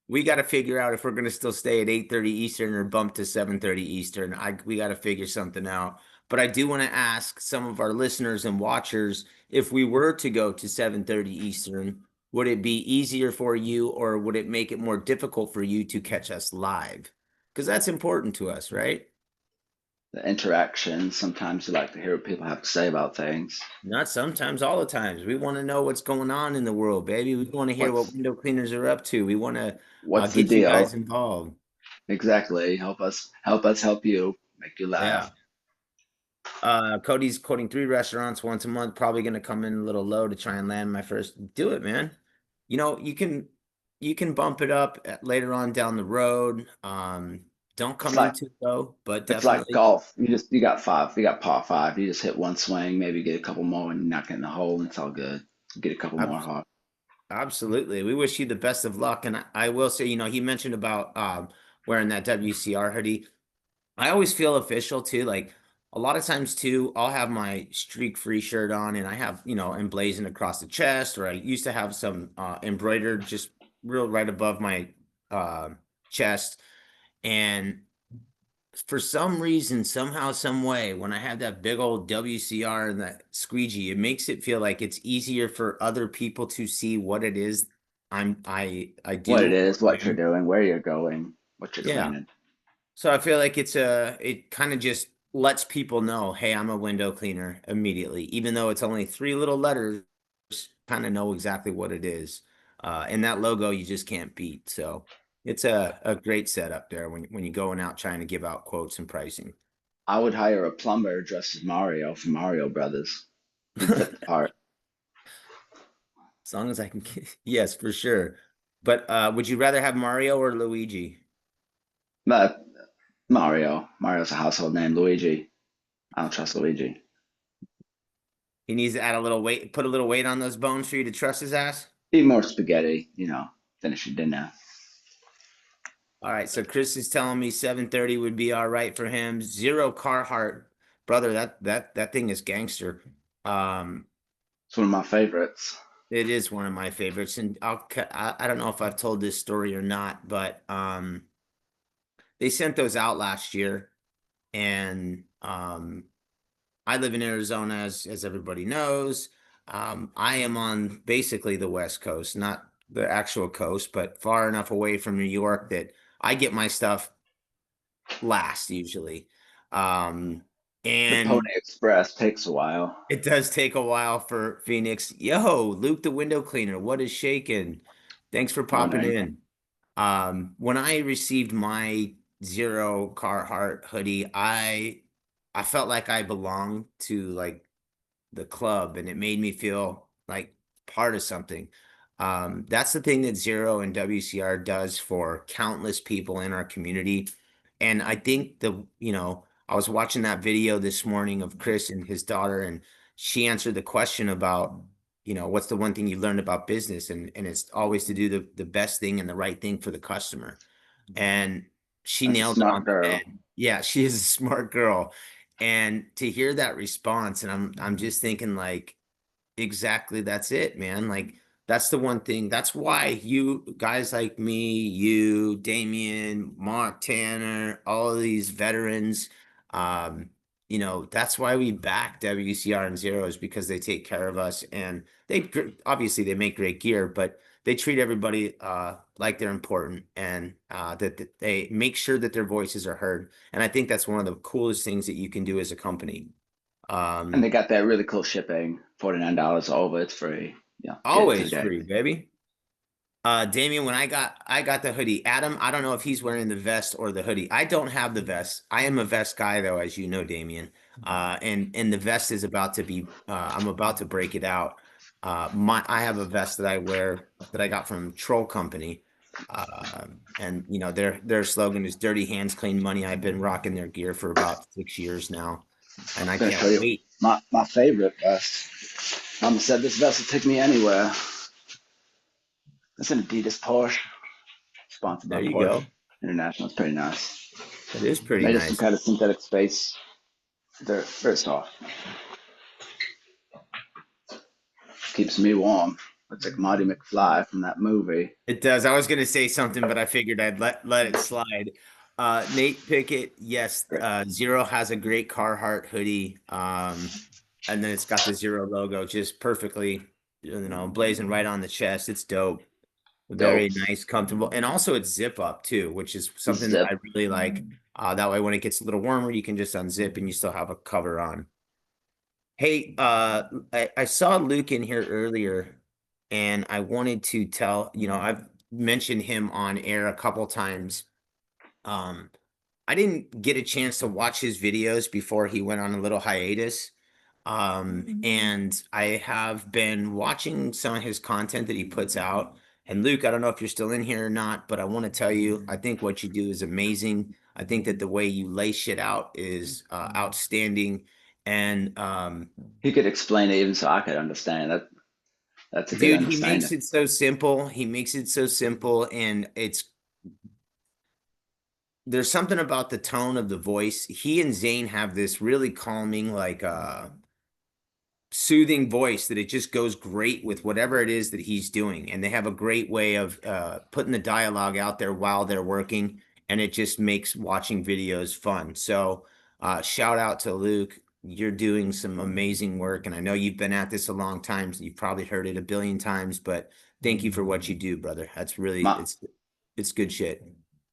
A: we got to figure out if we're going to still stay at 8:30 Eastern or bump to 7:30 Eastern. We got to figure something out. But I do want to ask some of our listeners and watchers, if we were to go to 7:30 Eastern, would it be easier for you or would it make it more difficult for you to catch us live? Because that's important to us, right?
B: The interaction. Sometimes you like to hear what people have to say about things.
A: Not sometimes, all the times. We want to know what's going on in the world, baby. We want to hear what
B: What's
A: window cleaners are up to. We want to
B: what's the
A: get you guys
B: deal?
A: involved.
B: Exactly. Help us help you, make you
A: Yeah.
B: laugh.
A: Cody's quoting 3 restaurants once a month, probably going to come in a little low to try and land my first. Do it, man. You know, you can bump it up later on down the road. Don't
B: It's
A: come
B: like
A: in too low, but
B: it's like
A: definitely.
B: golf. You got five. You got par five. You just hit one swing, maybe get a couple more, and knock it in the hole, and it's all good. Get a couple more hard.
A: Absolutely. We wish you the best of luck. And I will say, he mentioned about wearing that WCR hoodie. I always feel official too. Like a lot of times too, I'll have my streak free shirt on and I have, emblazoned across the chest, or I used to have some embroidered just real right above my uh, chest. And for some reason, somehow, some way, when I have that big old WCR and that squeegee, it makes it feel like it's easier for other people to see what it is I
B: What it
A: do.
B: is, what you're doing, where you're going, what you're
A: Yeah.
B: cleaning.
A: So I feel like it kind of just lets people know, hey, I'm a window cleaner immediately, even though it's only 3 little letters, kind of know exactly what it is. And that logo you just can't beat. So it's a great setup there when you're going out trying to give out quotes and pricing.
B: I would hire a plumber dressed as Mario from Mario Brothers. He'd fit the part.
A: As long as I can, yes, for sure. But would you rather have Mario or Luigi?
B: But Mario's a household name. Luigi, I don't trust Luigi.
A: He needs to add a little weight, put a little weight on those bones for you to trust his ass.
B: Eat more spaghetti, finish your dinner.
A: All right, so Chris is telling me 7:30 would be all right for him. Zero Carhartt, brother. That thing is gangster. Um,
B: It's one of my favorites.
A: it is one of my favorites, and I don't know if I've told this story or not, but they sent those out last year, and I live in Arizona, as everybody knows. I am on basically the West Coast, not the actual coast, but far enough away from New York that I get my stuff last usually. Um,
B: The
A: and
B: Pony Express takes a while.
A: it does take a while for Phoenix. Yo, Luke the window cleaner, what is shaking? Thanks for popping
B: Morning.
A: in. When I received my Zero Carhartt hoodie, I felt like I belonged to like the club and it made me feel like part of something. That's the thing that Zero and WCR does for countless people in our community. And I think I was watching that video this morning of Chris and his daughter, and she answered the question about, what's the one thing you learned about business? And it's always to do the best thing and the right thing for the customer. And she
B: That's a
A: nailed it on
B: smart
A: the
B: girl.
A: head. Yeah, she is a smart girl. And to hear that response, and I'm just thinking like, exactly, that's it, man. Like that's the one thing. That's why you guys like me, you, Damien, Mark, Tanner, all of these veterans, um, that's why we back WCR and Zeros because they take care of us and obviously they make great gear, but they treat everybody like they're important and that they make sure that their voices are heard. And I think that's one of the coolest things that you can do as a company.
B: And they
A: Um,
B: got that really cool shipping. $49 over, it's free. Yeah, get it
A: Always
B: today.
A: free, baby. Damien, when I got the hoodie. Adam, I don't know if he's wearing the vest or the hoodie. I don't have the vest. I am a vest guy though, as you know, Damien. And the vest is about to be I'm about to break it out. I have a vest that I wear that I got from Troll Company. And their slogan is dirty hands, clean money. I've been rocking their gear for about 6 years now, and I
B: I'm gonna
A: can't
B: show you
A: wait.
B: my favorite vest. Mama said this vest will take me anywhere. It's an Adidas Porsche, sponsored by
A: There you
B: Porsche
A: go.
B: International. It's pretty nice.
A: That is pretty
B: Made of some
A: nice.
B: kind of synthetic space. They're very soft. Keeps me warm. Looks like Marty McFly from that movie.
A: It does. I was going to say something, but I figured I'd let it slide. Nate Pickett, yes, Zero has a great Carhartt hoodie. And then it's got the Zero logo just perfectly, blazing right on the chest. It's dope. Very
B: Dope.
A: nice, comfortable. And also it's zip up too, which is something that
B: Zip.
A: I really like. That way when it gets a little warmer, you can just unzip and you still have a cover on. Hey, I saw Luke in here earlier, and I wanted to tell, I've mentioned him on air a couple times. Um, I didn't get a chance to watch his videos before he went on a little hiatus. And I have been watching some of his content that he puts out. And Luke, I don't know if you're still in here or not, but I want to tell you, I think what you do is amazing. I think that the way you lay shit out is outstanding. And
B: He could explain it even so I could understand. That's a good
A: dude, he makes
B: understanding.
A: it so simple. He makes it so simple, and there's something about the tone of the voice. He and Zane have this really calming, like soothing voice that it just goes great with whatever it is that he's doing. And they have a great way of putting the dialogue out there while they're working, and it just makes watching videos fun. So shout out to Luke. You're doing some amazing work, and I know you've been at this a long time. So you've probably heard it a billion times, but thank you for what you do, brother. That's really
B: My
A: it's good shit.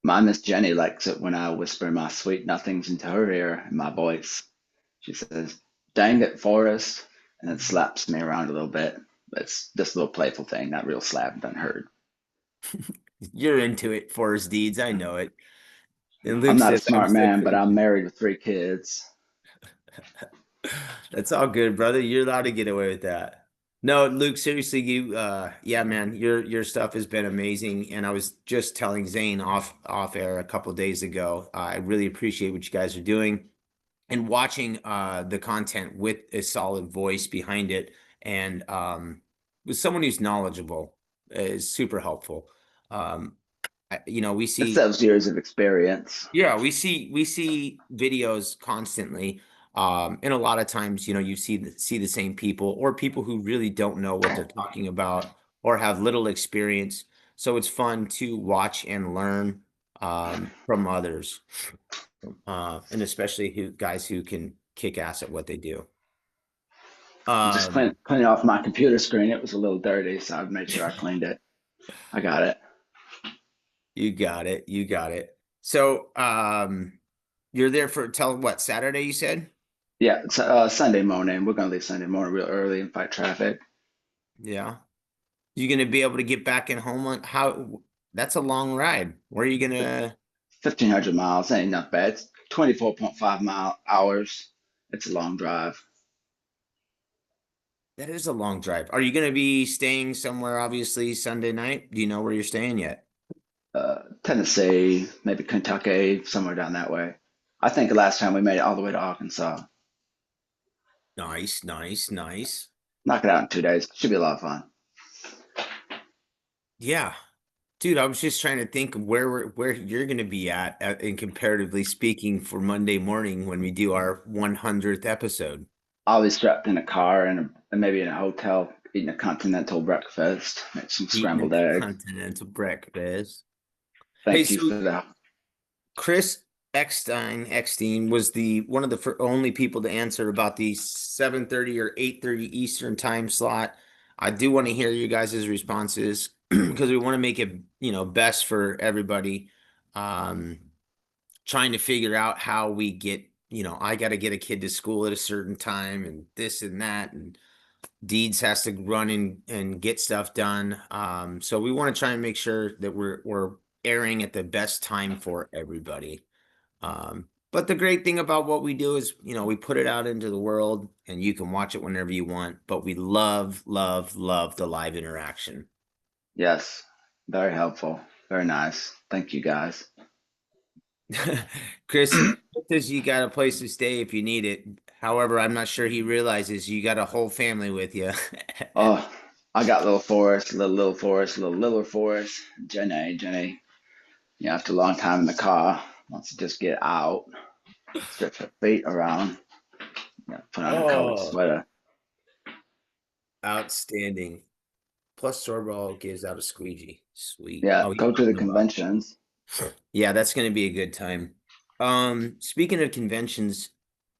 B: my Miss Jenny likes it when I whisper my sweet nothings into her ear in my voice. She says, "Dang it, Forrest," and then slaps me around a little bit. But it's just a little playful thing, not real slap, done heard.
A: You're into it, Forrest Deeds. I know it. And
B: I'm
A: Luke
B: not a
A: says I'm
B: smart
A: so
B: man, but I'm
A: crazy.
B: married with 3 kids.
A: That's all good, brother. You're allowed to get away with that. No, Luke, seriously, yeah, man, your stuff has been amazing. And I was just telling Zane off air a couple days ago. I really appreciate what you guys are doing and watching the content with a solid voice behind it, and with someone who's knowledgeable is super helpful. We
B: It's
A: see.
B: those years of experience.
A: Yeah, we see videos constantly. And a lot of times, you see the same people or people who really don't know what they're talking about or have little experience. So it's fun to watch and learn from others. And especially guys who can kick ass at what they do.
B: Just
A: Um,
B: cleaning off my computer screen. It was a little dirty, so I made sure I cleaned it. I got it.
A: you got it. You got it. So you're there for tell what, Saturday, you said?
B: Yeah, it's Sunday morning. We're gonna leave Sunday morning real early and fight traffic.
A: Yeah. You gonna be able to get back and home on how that's a long ride. Where are you gonna
B: 1,500 miles ain't not bad. It's 24.5 hours. It's a long drive.
A: that is a long drive. Are you gonna be staying somewhere obviously Sunday night? Do you know where you're staying yet?
B: Tennessee, maybe Kentucky, somewhere down that way. I think the last time we made it all the way to Arkansas.
A: Nice, nice, nice.
B: Knock it out in 2 days. Should be a lot of fun.
A: Yeah. Dude, I was just trying to think of where you're gonna be at in comparatively speaking for Monday morning when we do our 100th episode.
B: I'll be strapped in a car and maybe in a hotel eating a continental breakfast, make some
A: Eating
B: scrambled
A: a
B: egg.
A: continental breakfast. Hey,
B: Thank you
A: so
B: for that.
A: Chris Eckstein was the one of the only people to answer about the 7:30 or 8:30 Eastern time slot. I do want to hear you guys' responses because we want to make it, best for everybody. Um, Trying to figure out how we get, I got to get a kid to school at a certain time and this and that, and Deeds has to run and get stuff done. So we want to try and make sure that we're airing at the best time for everybody. But the great thing about what we do is, we put it out into the world and you can watch it whenever you want, but we love, love, love the live interaction.
B: Yes, very helpful. Very nice. Thank you guys.
A: Chris says you got a place to stay if you need it. However, I'm not sure he realizes you got a whole family with you.
B: Oh, I got little Forrest, little Forrest, little Forrest. Jenny. After a long time in the car, wants to just get out, stretch her feet around, put on a coat,
A: Oh,
B: sweater.
A: outstanding. Plus Sorball gives out a squeegee. Sweet.
B: Yeah,
A: Oh, he's
B: go to the
A: talking about.
B: conventions.
A: Yeah, that's gonna be a good time. Speaking of conventions,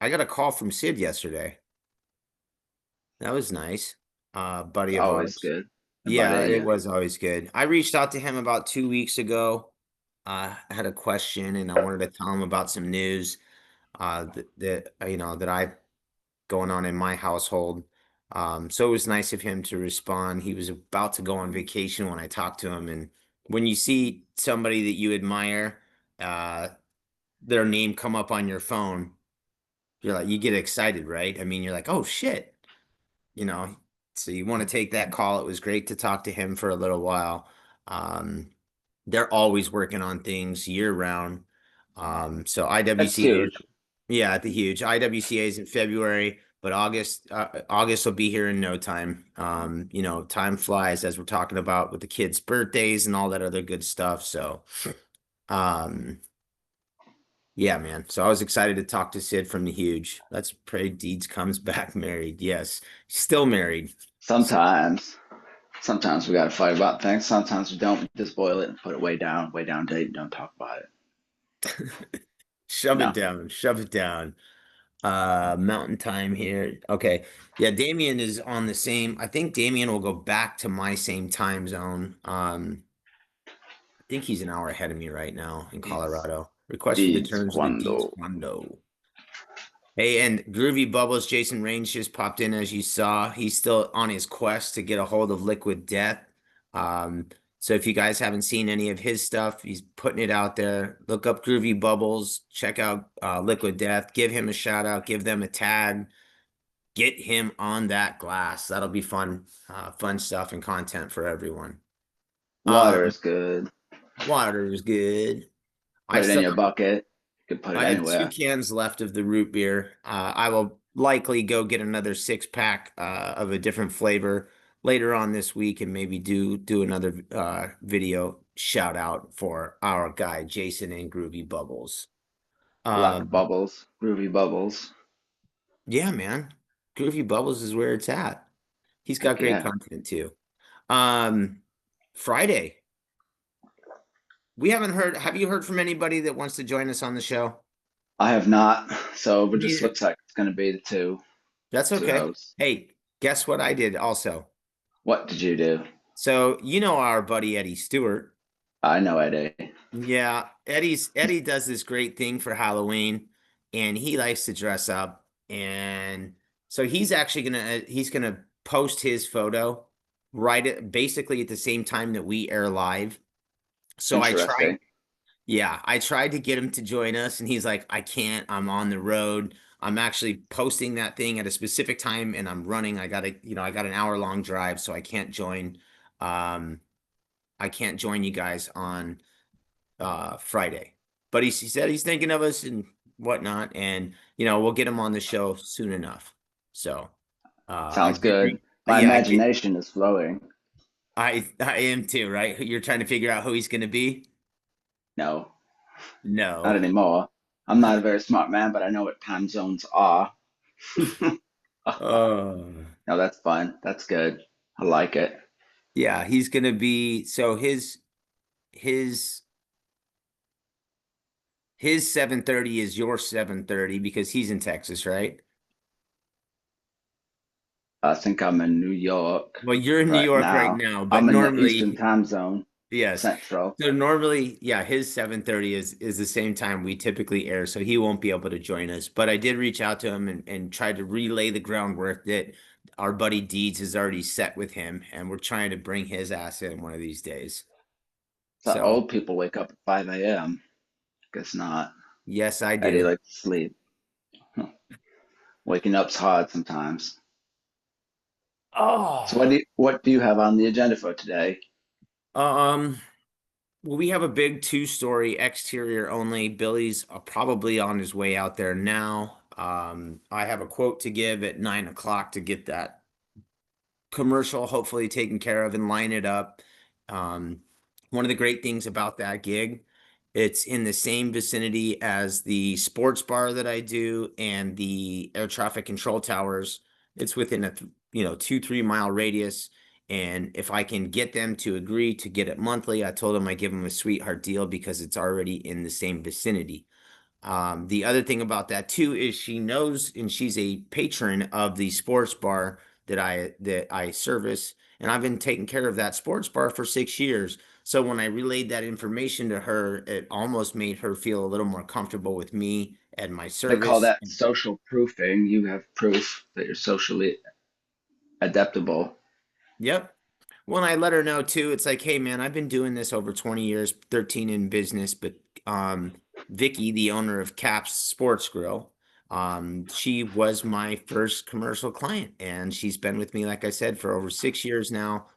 A: I got a call from Sid yesterday. That was nice. Buddy of
B: Always
A: ours.
B: good.
A: Yeah,
B: Buddy,
A: it
B: yeah.
A: was always good. I reached out to him about 2 weeks ago. I had a question and I wanted to tell him about some news that I going on in my household. So it was nice of him to respond. He was about to go on vacation when I talked to him, and when you see somebody that you admire, uh, their name come up on your phone, you get excited, right? I mean, you're like, oh shit, you know. So you want to take that call. It was great to talk to him for a little while. Um, they're always working on things year round. So
B: That's
A: IWCA,
B: huge.
A: yeah, the huge IWCA is in February, but August will be here in no time. Time flies as we're talking about with the kids' birthdays and all that other good stuff. So, um, yeah, man. So I was excited to talk to Sid from the huge. Let's pray Deeds comes back married. Yes, still married. So
B: Sometimes we got to fight about things. Sometimes we don't. We just boil it and put it way down deep. Don't talk about it.
A: shove it
B: No,
A: down, shove it down. Mountain time here. Okay. Yeah, Damien is on the same. I think Damien will go back to my same time zone. I think he's an hour ahead of me right now in
B: Deeds,
A: Colorado. Request for the
B: deeds
A: terms of the Deeds
B: cuando.
A: Quando. Hey, and Groovy Bubbles, Jason Range just popped in as you saw. He's still on his quest to get a hold of Liquid Death. So if you guys haven't seen any of his stuff, he's putting it out there. Look up Groovy Bubbles, check out Liquid Death, give him a shout out, give them a tag, get him on that glass. That'll be fun, fun stuff and content for everyone.
B: Water
A: Um,
B: is good.
A: Water is good. I
B: Put it in
A: still
B: your bucket. You can put it
A: I have two
B: anywhere.
A: cans left of the root beer. I will likely go get another 6 pack of a different flavor later on this week and maybe do another video shout out for our guy Jason and Groovy Bubbles.
B: Black
A: Um,
B: bubbles, groovy bubbles.
A: yeah, man. Groovy Bubbles is where it's at. He's got
B: Heck
A: great
B: yeah.
A: content too. Um, Friday. We haven't heard. Have you heard from anybody that wants to join us on the show?
B: I have not. So it just
A: Neither.
B: looks like it's going to be the
A: That's
B: two
A: okay.
B: hosts.
A: Hey, guess what I did also?
B: What did you do?
A: So you know our buddy Eddie Stewart.
B: I know Eddie.
A: Yeah, Eddie does this great thing for Halloween, and he likes to dress up. And so he's gonna post his photo basically at the same time that we air live. So
B: Interesting.
A: I tried to get him to join us, and he's like, I can't. I'm on the road. I'm actually posting that thing at a specific time, and I'm running. I got an hour long drive, so I can't join. Um, I can't join you guys on Friday. But he said he's thinking of us and whatnot, and we'll get him on the show soon enough. So I
B: Sounds
A: did
B: good. My
A: yeah,
B: imagination is flowing.
A: I am too, right? You're trying to figure out who he's gonna be?
B: No, not
A: No.
B: anymore. I'm not a very smart man, but I know what time zones are.
A: Oh.
B: No, that's fun. That's good. I like it.
A: Yeah, he's gonna be so his his 7:30 is your 7:30 because he's in Texas, right?
B: I think I'm in New York
A: Well, you're in New
B: right
A: York right
B: now.
A: now, but
B: I'm in the Eastern
A: normally,
B: time zone,
A: yes.
B: Central.
A: So normally, yeah, his 7:30 is the same time we typically air, so he won't be able to join us. But I did reach out to him and tried to relay the groundwork that our buddy Deeds has already set with him, and we're trying to bring his ass in one of these days.
B: So
A: So,
B: old people wake up at 5 a.m. Guess not.
A: yes, I
B: Eddie
A: do.
B: likes to sleep. Huh. Waking up's hard sometimes. So
A: Oh.
B: what do you have on the agenda for today?
A: Um, well, we have a big two-story exterior only. Billy's probably on his way out there now. I have a quote to give at 9 o'clock to get that commercial hopefully taken care of and line it up. Um, One of the great things about that gig, it's in the same vicinity as the sports bar that I do and the air traffic control towers. It's within a 2-3 mile radius. And if I can get them to agree to get it monthly, I told them I give them a sweetheart deal because it's already in the same vicinity. The other thing about that too is she knows and she's a patron of the sports bar that I service, and I've been taking care of that sports bar for 6 years. So when I relayed that information to her, it almost made her feel a little more comfortable with me and my
B: They call
A: service.
B: that social proofing. You have proof that you're socially adaptable.
A: Yep. When I let her know too, it's like, hey man, I've been doing this over 20 years, 13 in business, but Vicky, the owner of Caps Sports Grill, she was my first commercial client, and she's been with me, like I said, for over 6 years now.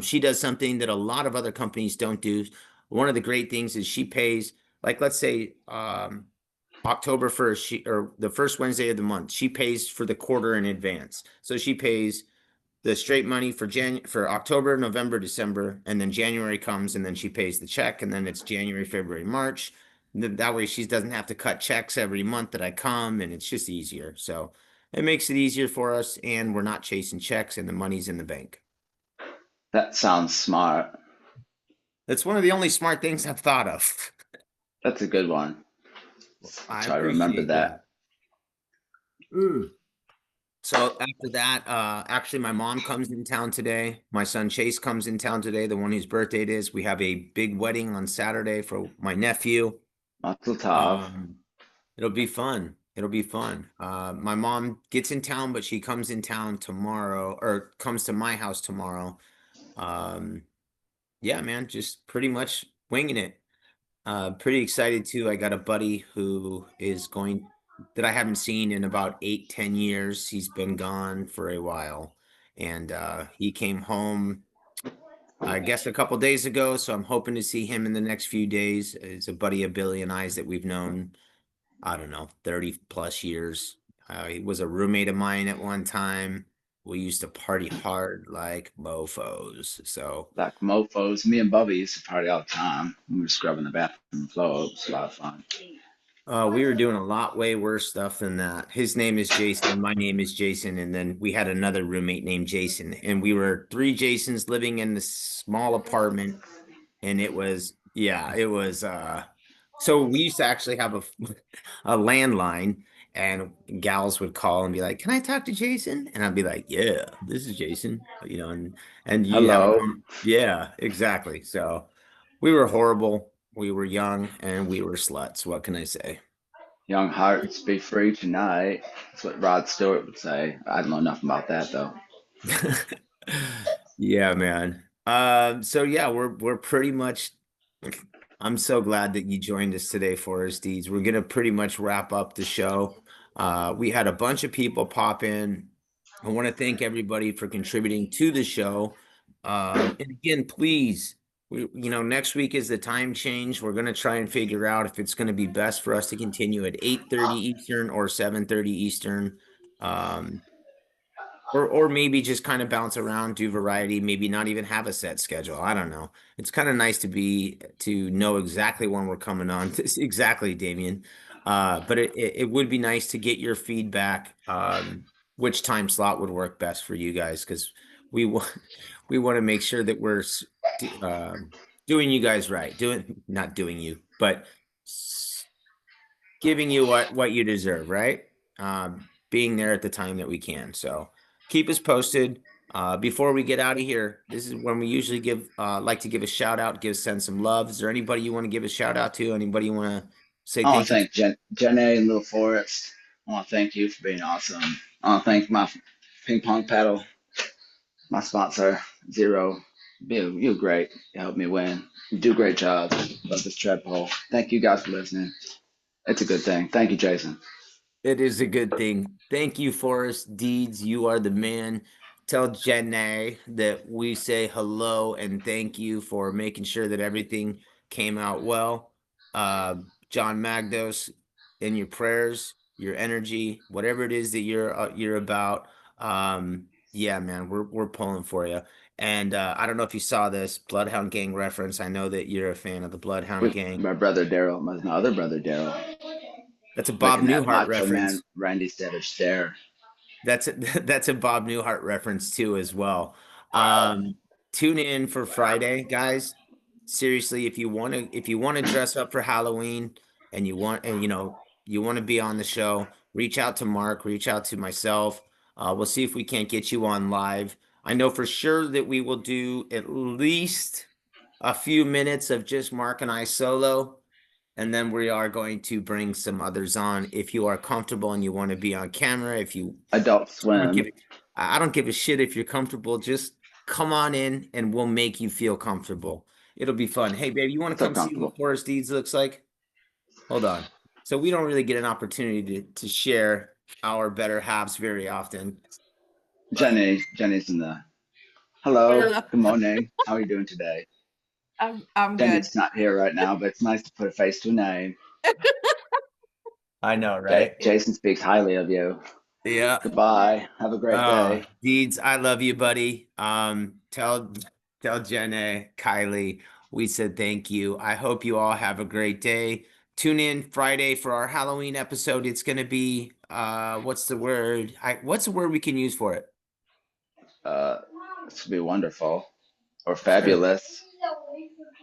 A: She does something that a lot of other companies don't do. One of the great things is she pays, like let's say October 1st, she or the first Wednesday of the month, she pays for the quarter in advance. So she pays the straight money for October, November, December, and then January comes and then she pays the check, and then it's January, February, March. That way she doesn't have to cut checks every month that I come, and it's just easier. So it makes it easier for us, and we're not chasing checks, and the money's in the bank.
B: That sounds smart.
A: That's one of the only smart things I've thought of.
B: That's a good one. I'll
A: I
B: try to remember
A: appreciate that.
B: that.
A: Mm. So after that, actually, my mom comes in town today. My son Chase comes in town today, the one whose birthday it is. We have a big wedding on Saturday for my nephew.
B: Mazel tov.
A: Um, it'll be fun. It'll be fun. My mom gets in town, but she comes in town tomorrow, or comes to my house tomorrow. Um, yeah, man, just pretty much winging it. Pretty excited too. I got a buddy who is going that I haven't seen in about 8, 10 years. He's been gone for a while. And he came home, I guess, a couple days ago. So I'm hoping to see him in the next few days. It's a buddy of Billy and I's that we've known, I don't know, 30 plus years. He was a roommate of mine at one time. We used to party hard like mofos. So
B: Like mofos. Me and Bubby used to party all the time. We were scrubbing the bathroom floor. It was a lot of fun.
A: we were doing a lot way worse stuff than that. His name is Jason, my name is Jason, and then we had another roommate named Jason, and we were three Jasons living in this small apartment, and it was yeah, it was so we used to actually have a landline, and gals would call and be like, "Can I talk to Jason?" And I'd be like, "Yeah, this is Jason," and you'd have a
B: Hello.
A: yeah, exactly. So we were horrible. We were young and we were sluts. What can I say?
B: Young hearts be free tonight. That's what Rod Stewart would say. I don't know enough about that though.
A: Yeah, man. So yeah, we're pretty much I'm so glad that you joined us today, Forrest Deeds. We're gonna pretty much wrap up the show. We had a bunch of people pop in. I want to thank everybody for contributing to the show. And again, please, next week is the time change. We're gonna try and figure out if it's gonna be best for us to continue at 8:30 Eastern or 7:30 Eastern. Um, or maybe just kind of bounce around, do variety, maybe not even have a set schedule. I don't know. It's kind of nice to know exactly when we're coming on. Exactly, Damien. But it would be nice to get your feedback, which time slot would work best for you guys, because we want we want to make sure that we're doing you guys right. Doing not doing you, but giving you what you deserve, right? Being there at the time that we can. So keep us posted. Before we get out of here, this is when we usually like to give a shout out, send some love. Is there anybody you want to give a shout out to? Anybody you want to say
B: I want
A: thank
B: to
A: you?
B: thank Jenna and Little Forest. I want to thank you for being awesome. I want to thank my ping pong paddle, my sponsor, Zero. You're great. You helped me win. You do a great job. Love this tread pole. Thank you guys for listening. It's a good thing. Thank you, Jason.
A: It is a good thing. Thank you, Forrest Deeds. You are the man. Tell Jenna that we say hello and thank you for making sure that everything came out well. Uh, John Magdos, in your prayers, your energy, whatever it is that you're about. Yeah, man, we're pulling for you. And I don't know if you saw this Bloodhound Gang reference. I know that you're a fan of the Bloodhound
B: With
A: Gang.
B: my brother Daryl, my other brother Daryl,
A: That's a Bob
B: making that
A: Newhart
B: Macho Man
A: reference.
B: Randy Savage stare.
A: That's a, that's a Bob Newhart reference too, as well. Um, Tune in for Friday, guys. Seriously, if you want to dress up for Halloween and you want to be on the show, reach out to Mark, reach out to myself. We'll see if we can't get you on live. I know for sure that we will do at least a few minutes of just Mark and I solo, and then we are going to bring some others on. If you are comfortable and you want to be on camera, if you
B: Adult
A: I don't give
B: Swim.
A: it. I don't give a shit if you're comfortable. Just come on in and we'll make you feel comfortable. It'll be fun. Hey, babe, you want to
B: So
A: come see what
B: comfortable.
A: Forest Deeds looks like? Hold on. So we don't really get an opportunity to share our better halves very often.
B: Jenny's in the hello,
C: Hello.
B: good morning. How are you doing today?
C: I'm good.
B: Jenny's not here right now, but it's nice to put a face to a name.
A: I know, right?
B: Jason speaks highly of you.
A: Yeah.
B: Goodbye. Have a great day.
A: Deeds, I love you, buddy. Tell Jenna, Kylie, we said thank you. I hope you all have a great day. Tune in Friday for our Halloween episode. It's gonna be what's the word? What's the word we can use for it?
B: Uh, this will be wonderful or
A: Sure.
B: fabulous.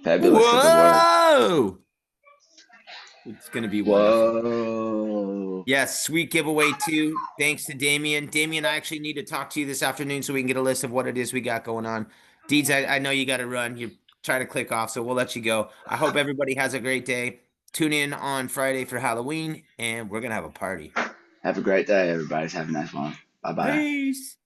B: Fabulous is a word.
A: Whoa! It's gonna be wonderful.
B: Whoa.
A: Yes, sweet giveaway too. Thanks to Damien. Damien, I actually need to talk to you this afternoon so we can get a list of what it is we got going on. Deeds, I know you got to run. You're trying to click off, so we'll let you go. I hope everybody has a great day. Tune in on Friday for Halloween, and we're gonna have a party.
B: Have a great day, everybody. Have a nice one. Bye bye.
A: Peace.